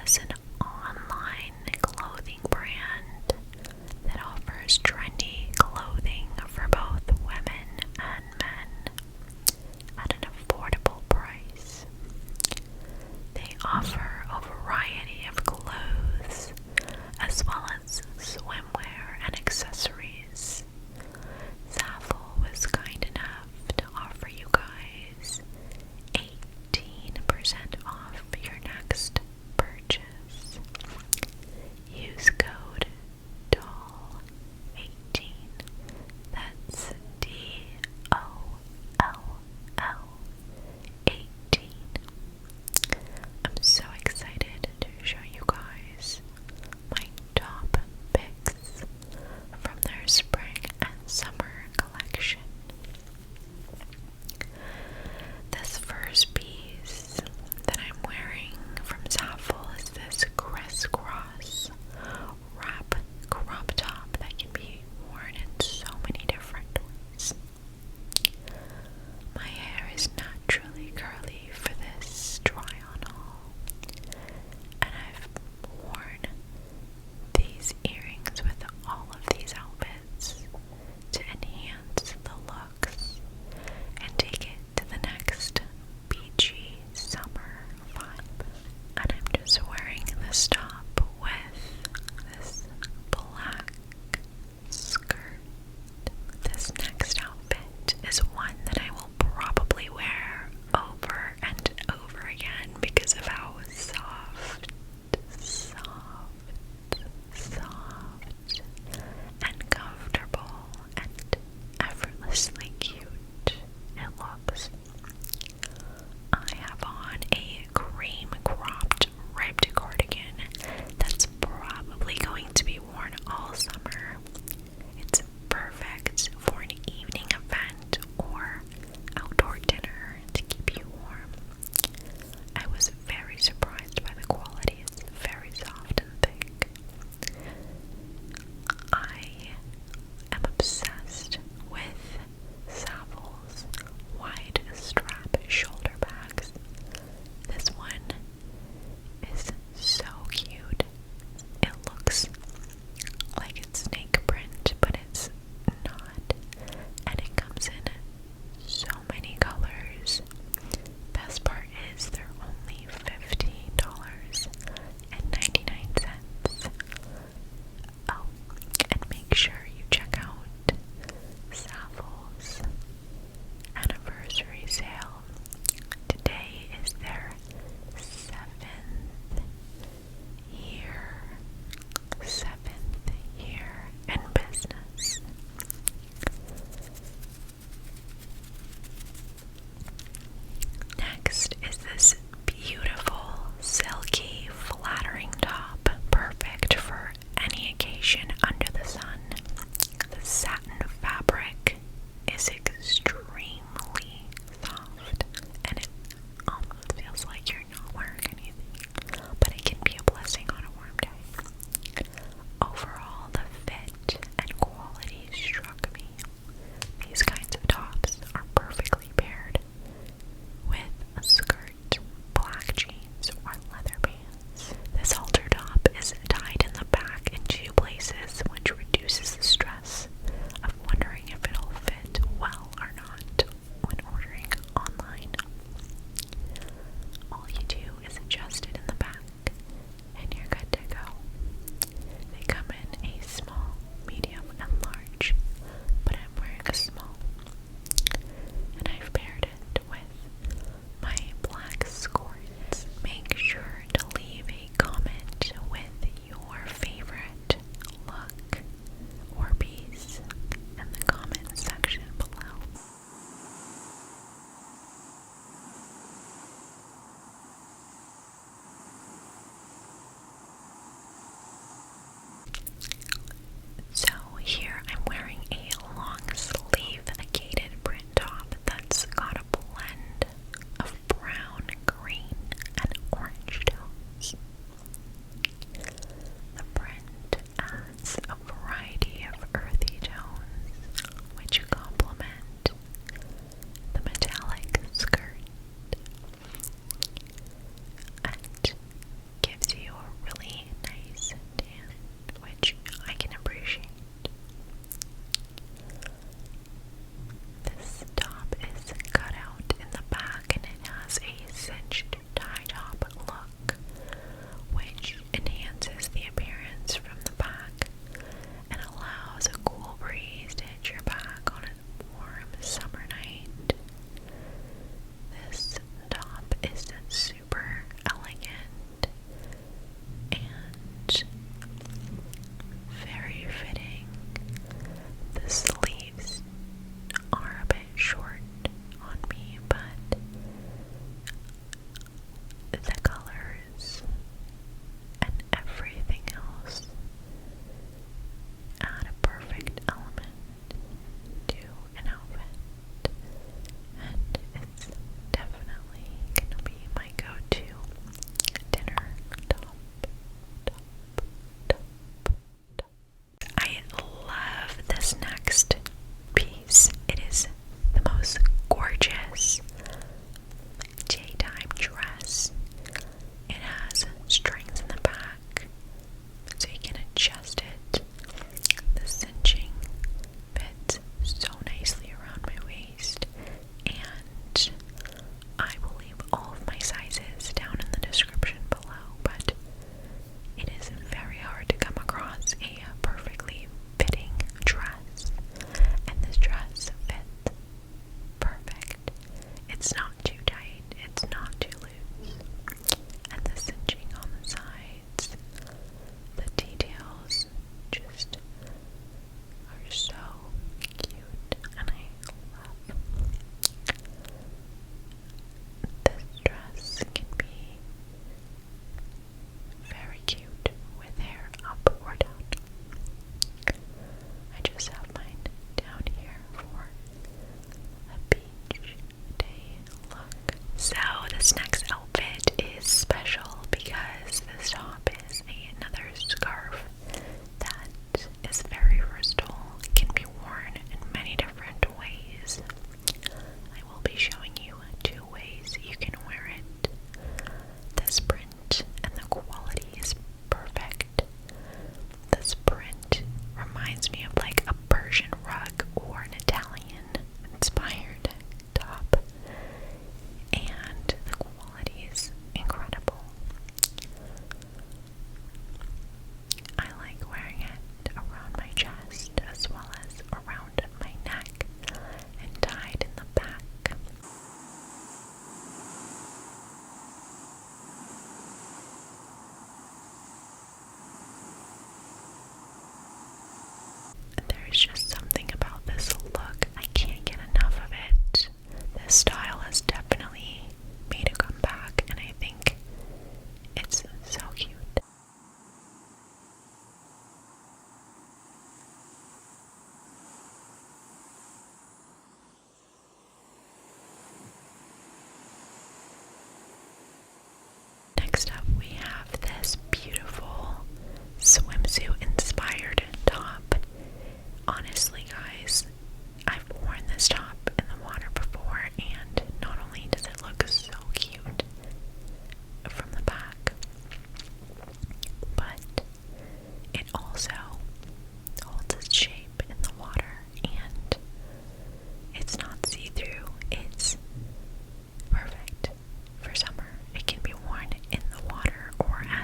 is an online clothing brand that offers trendy clothing for both women and men at an affordable price. They offer a variety of clothes as well as swimwear and accessories. Zaful was kind enough to offer you guys 18% off your next purchase.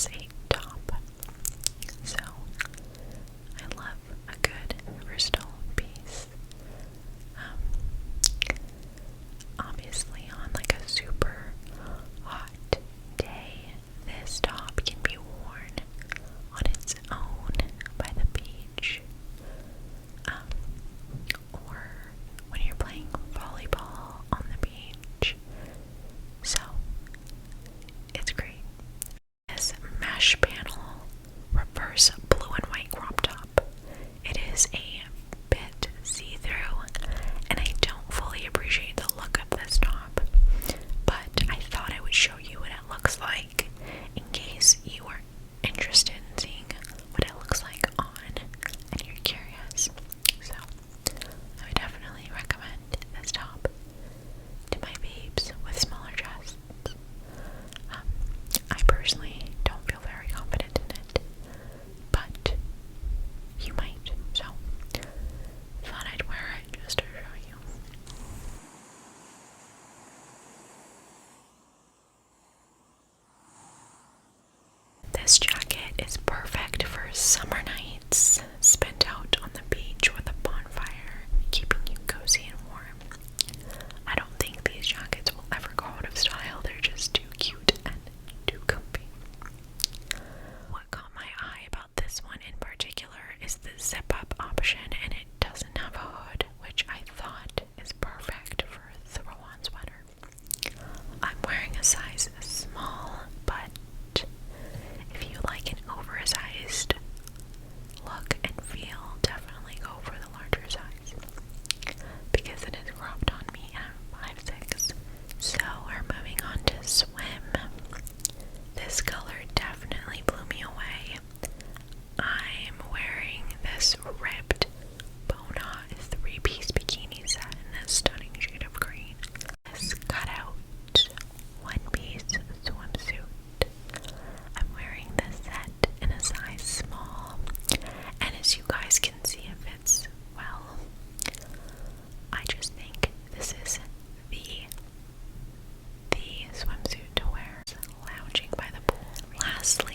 as a top. So I love a good versatile piece. Obviously on like a super hot day, this top can be worn on its own by the beach, or when you're playing volleyball on the beach. So it's great. This mesh panel reverse blue and white crop top. It is a bit see-through, and I don't fully appreciate the look of this top, but I thought I would show you what it looks like in case you were interested in seeing what it looks like on and you're curious. So I would definitely recommend this top to my babes with smaller chests. I personally don't feel very confident in it, but you might, so thought I'd wear it just to show you. This jacket is perfect for summer nights spent out on the beach with a bonfire, keeping you cozy and warm. I don't think these jackets will ever go out of style. They're just too cute and too comfy. What caught my eye about this one in particular is the zip-up option, and it doesn't have a hood, which I thought is perfect for a throw-on sweater. I'm wearing a size small, but if you like an oversized look and feel, definitely go for the larger size, because it is cropped on me and I'm 5'6". So we're moving on to swim. This color definitely blew me away. I'm wearing this ribbed Bona 3-piece bikini set in this stunning shade of green. This cutout 1-piece swimsuit. I'm wearing this set in a size small, and as you guys can see, it fits well. I just think this is the swimsuit to wear lounging by the pool. Lastly,